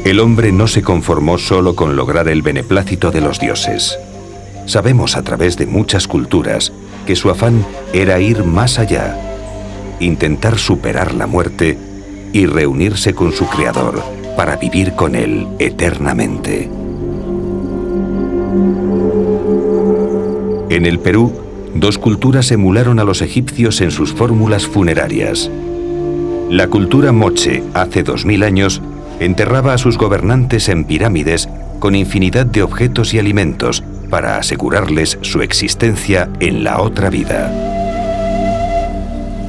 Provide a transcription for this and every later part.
El hombre no se conformó solo con lograr el beneplácito de los dioses. Sabemos a través de muchas culturas que su afán era ir más allá, intentar superar la muerte y reunirse con su Creador para vivir con él eternamente. En el Perú, dos culturas emularon a los egipcios en sus fórmulas funerarias. La cultura moche, hace 2000 años, enterraba a sus gobernantes en pirámides con infinidad de objetos y alimentos para asegurarles su existencia en la otra vida.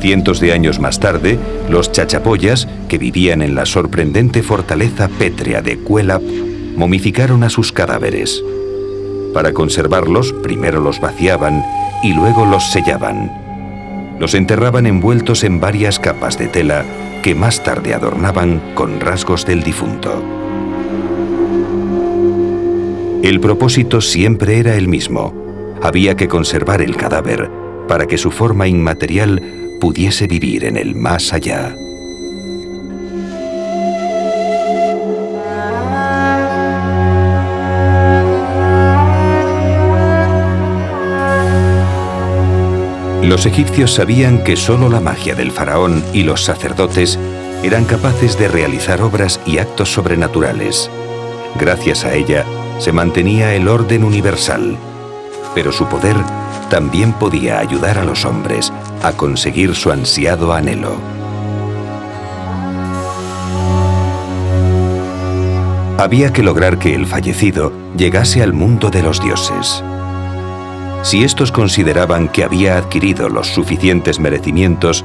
Cientos de años más tarde, los chachapoyas, que vivían en la sorprendente fortaleza pétrea de Cuélap, momificaron a sus cadáveres. Para conservarlos, primero los vaciaban y luego los sellaban. Los enterraban envueltos en varias capas de tela que más tarde adornaban con rasgos del difunto. El propósito siempre era el mismo. Había que conservar el cadáver para que su forma inmaterial pudiese vivir en el más allá. Los egipcios sabían que solo la magia del faraón y los sacerdotes eran capaces de realizar obras y actos sobrenaturales. Gracias a ella se mantenía el orden universal, pero su poder también podía ayudar a los hombres a conseguir su ansiado anhelo. Había que lograr que el fallecido llegase al mundo de los dioses. Si estos consideraban que había adquirido los suficientes merecimientos,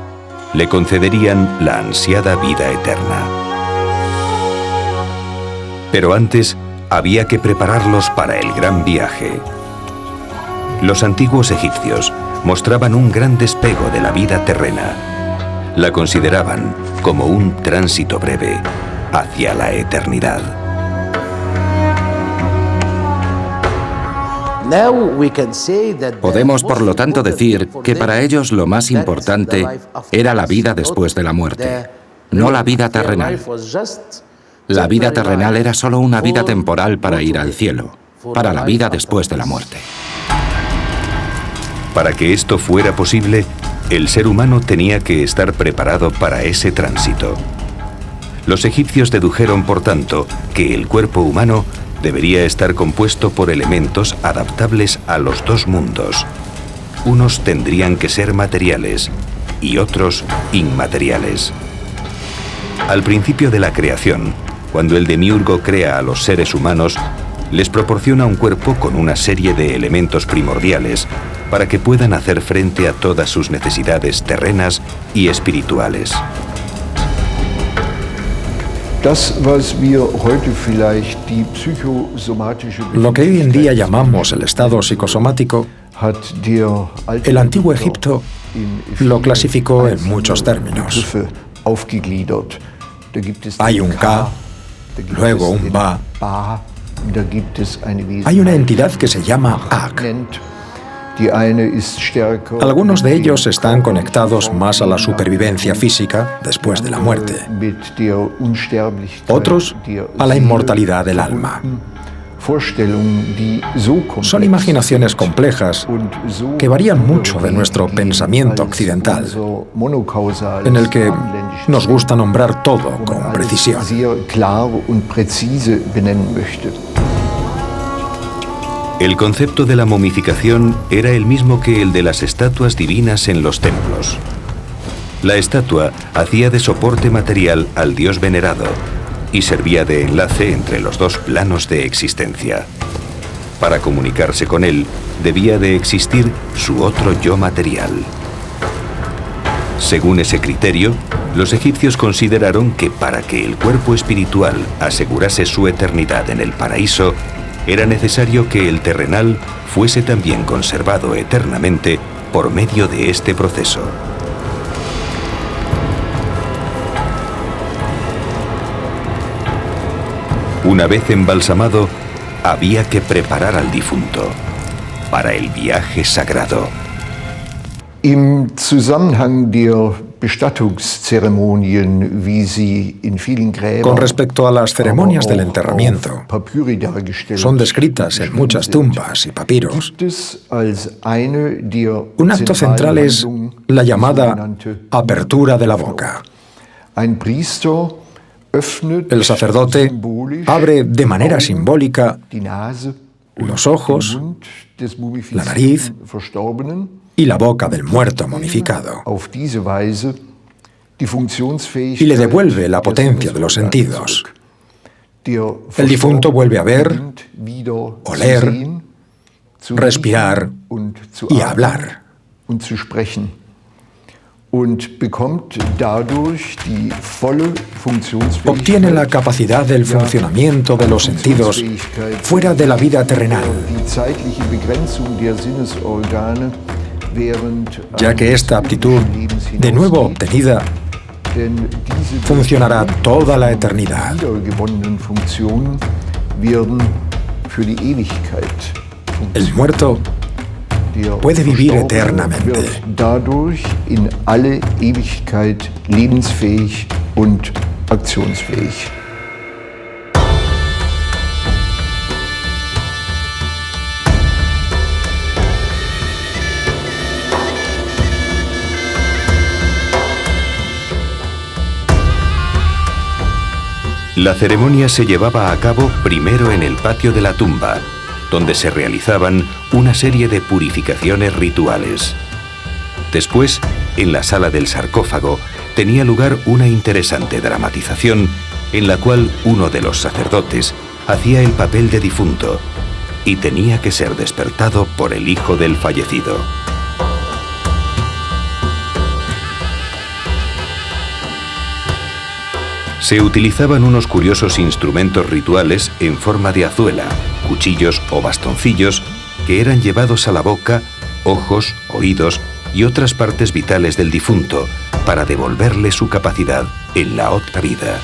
le concederían la ansiada vida eterna. Pero antes había que prepararlos para el gran viaje. Los antiguos egipcios mostraban un gran despego de la vida terrena. La consideraban como un tránsito breve hacia la eternidad. Podemos, por lo tanto, decir que para ellos lo más importante era la vida después de la muerte, no la vida terrenal. La vida terrenal era solo una vida temporal para ir al cielo, para la vida después de la muerte. Para que esto fuera posible, el ser humano tenía que estar preparado para ese tránsito. Los egipcios dedujeron, por tanto, que el cuerpo humano debería estar compuesto por elementos adaptables a los dos mundos. Unos tendrían que ser materiales y otros inmateriales. Al principio de la creación, cuando el demiurgo crea a los seres humanos, les proporciona un cuerpo con una serie de elementos primordiales para que puedan hacer frente a todas sus necesidades terrenas y espirituales. Lo que hoy en día llamamos el estado psicosomático, el antiguo Egipto lo clasificó en muchos términos. Hay un Ka, luego un Ba. Hay una entidad que se llama Ak. Algunos de ellos están conectados más a la supervivencia física después de la muerte. Otros a la inmortalidad del alma. Son imaginaciones complejas que varían mucho de nuestro pensamiento occidental, en el que nos gusta nombrar todo con precisión. El concepto de la momificación era el mismo que el de las estatuas divinas en los templos. La estatua hacía de soporte material al dios venerado y servía de enlace entre los dos planos de existencia. Para comunicarse con él, debía de existir su otro yo material. Según ese criterio, los egipcios consideraron que para que el cuerpo espiritual asegurase su eternidad en el paraíso, era necesario que el terrenal fuese también conservado eternamente por medio de este proceso. Una vez embalsamado, había que preparar al difunto para el viaje sagrado. Im Zusammenhang der Bestattungszeremonien, wie sie in vielen Gräbern, Con respecto a las ceremonias del enterramiento, son descritas en muchas tumbas y papiros. Un acto central es la llamada apertura de la boca. El sacerdote abre de manera simbólica los ojos, la nariz y la boca del muerto momificado, y le devuelve la potencia de los sentidos. El difunto vuelve a ver, oler, respirar y hablar. Obtiene la capacidad del funcionamiento de los sentidos fuera de la vida terrenal, ya que esta aptitud, de nuevo obtenida, funcionará toda la eternidad. El muerto puede vivir eternamente. Dadurch in alle Ewigkeit lebensfähig und aktionsfähig. La ceremonia se llevaba a cabo primero en el patio de la tumba, donde se realizaban una serie de purificaciones rituales. Después, en la sala del sarcófago, tenía lugar una interesante dramatización en la cual uno de los sacerdotes hacía el papel de difunto y tenía que ser despertado por el hijo del fallecido. Se utilizaban unos curiosos instrumentos rituales en forma de azuela, cuchillos o bastoncillos que eran llevados a la boca, ojos, oídos y otras partes vitales del difunto para devolverle su capacidad en la otra vida.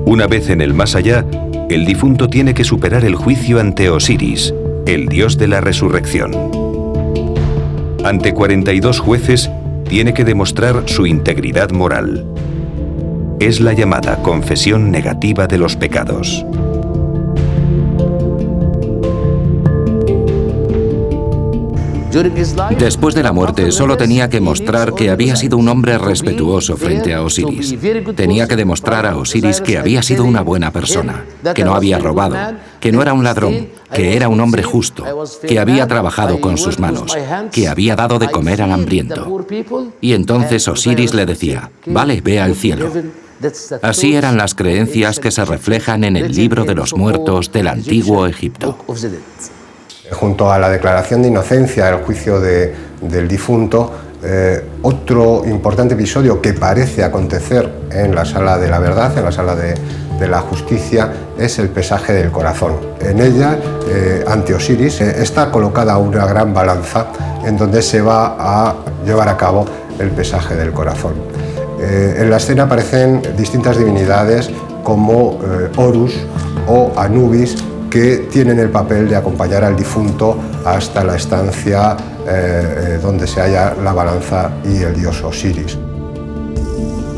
Una vez en el más allá, el difunto tiene que superar el juicio ante Osiris, el dios de la resurrección. Ante 42 jueces, tiene que demostrar su integridad moral. Es la llamada confesión negativa de los pecados. Después de la muerte, solo tenía que mostrar que había sido un hombre respetuoso frente a Osiris. Tenía que demostrar a Osiris que había sido una buena persona, que no había robado, que no era un ladrón, que era un hombre justo, que había trabajado con sus manos, que había dado de comer al hambriento. Y entonces Osiris le decía: vale, ve al cielo. Así eran las creencias que se reflejan en el libro de los muertos del antiguo Egipto. Junto a la declaración de inocencia del juicio del difunto, otro importante episodio que parece acontecer en la sala de la verdad, en la sala de la justicia, es el pesaje del corazón. En ella, ante Osiris, está colocada una gran balanza en donde se va a llevar a cabo el pesaje del corazón. En la escena aparecen distintas divinidades como Horus o Anubis, que tienen el papel de acompañar al difunto hasta la estancia donde se halla la balanza y el dios Osiris.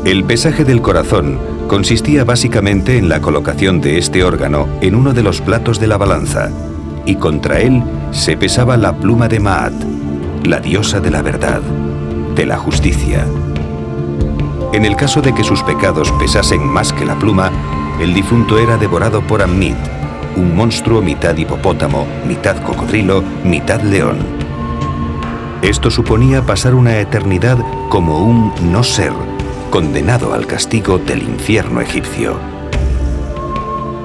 El pesaje del corazón consistía básicamente en la colocación de este órgano en uno de los platos de la balanza, y contra él se pesaba la pluma de Maat, la diosa de la verdad, de la justicia. En el caso de que sus pecados pesasen más que la pluma, el difunto era devorado por Amnit, un monstruo mitad hipopótamo, mitad cocodrilo, mitad león. Esto suponía pasar una eternidad como un no ser, condenado al castigo del infierno egipcio.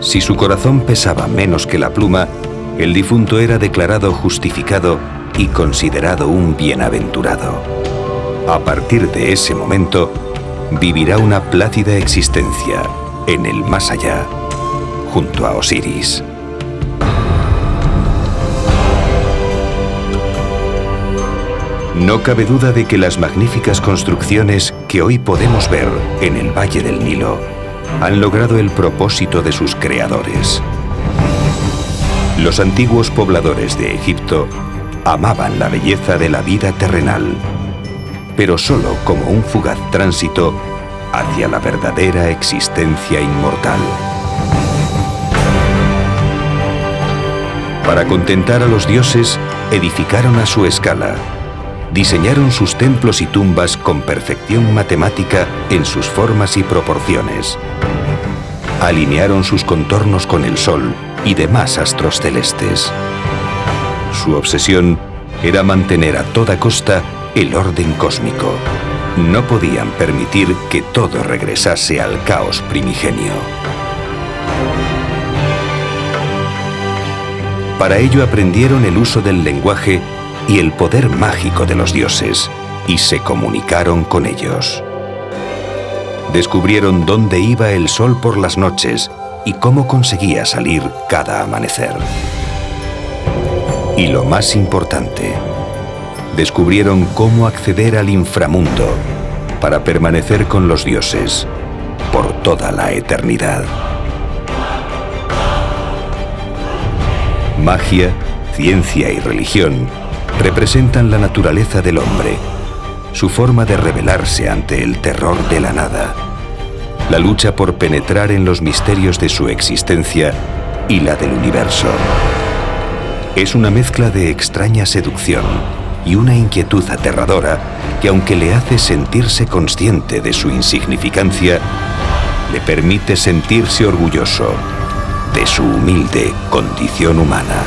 Si su corazón pesaba menos que la pluma, el difunto era declarado justificado y considerado un bienaventurado. A partir de ese momento, vivirá una plácida existencia en el más allá, junto a Osiris. No cabe duda de que las magníficas construcciones que hoy podemos ver en el Valle del Nilo han logrado el propósito de sus creadores. Los antiguos pobladores de Egipto amaban la belleza de la vida terrenal, pero solo como un fugaz tránsito hacia la verdadera existencia inmortal. Para contentar a los dioses, edificaron a su escala. Diseñaron sus templos y tumbas con perfección matemática en sus formas y proporciones. Alinearon sus contornos con el Sol y demás astros celestes. Su obsesión era mantener a toda costa el orden cósmico. No podían permitir que todo regresase al caos primigenio. Para ello aprendieron el uso del lenguaje y el poder mágico de los dioses, y se comunicaron con ellos. Descubrieron dónde iba el sol por las noches y cómo conseguía salir cada amanecer. Y lo más importante, descubrieron cómo acceder al inframundo para permanecer con los dioses por toda la eternidad. Magia, ciencia y religión representan la naturaleza del hombre, su forma de rebelarse ante el terror de la nada, la lucha por penetrar en los misterios de su existencia y la del universo. Es una mezcla de extraña seducción y una inquietud aterradora que, aunque le hace sentirse consciente de su insignificancia, le permite sentirse orgulloso de su humilde condición humana.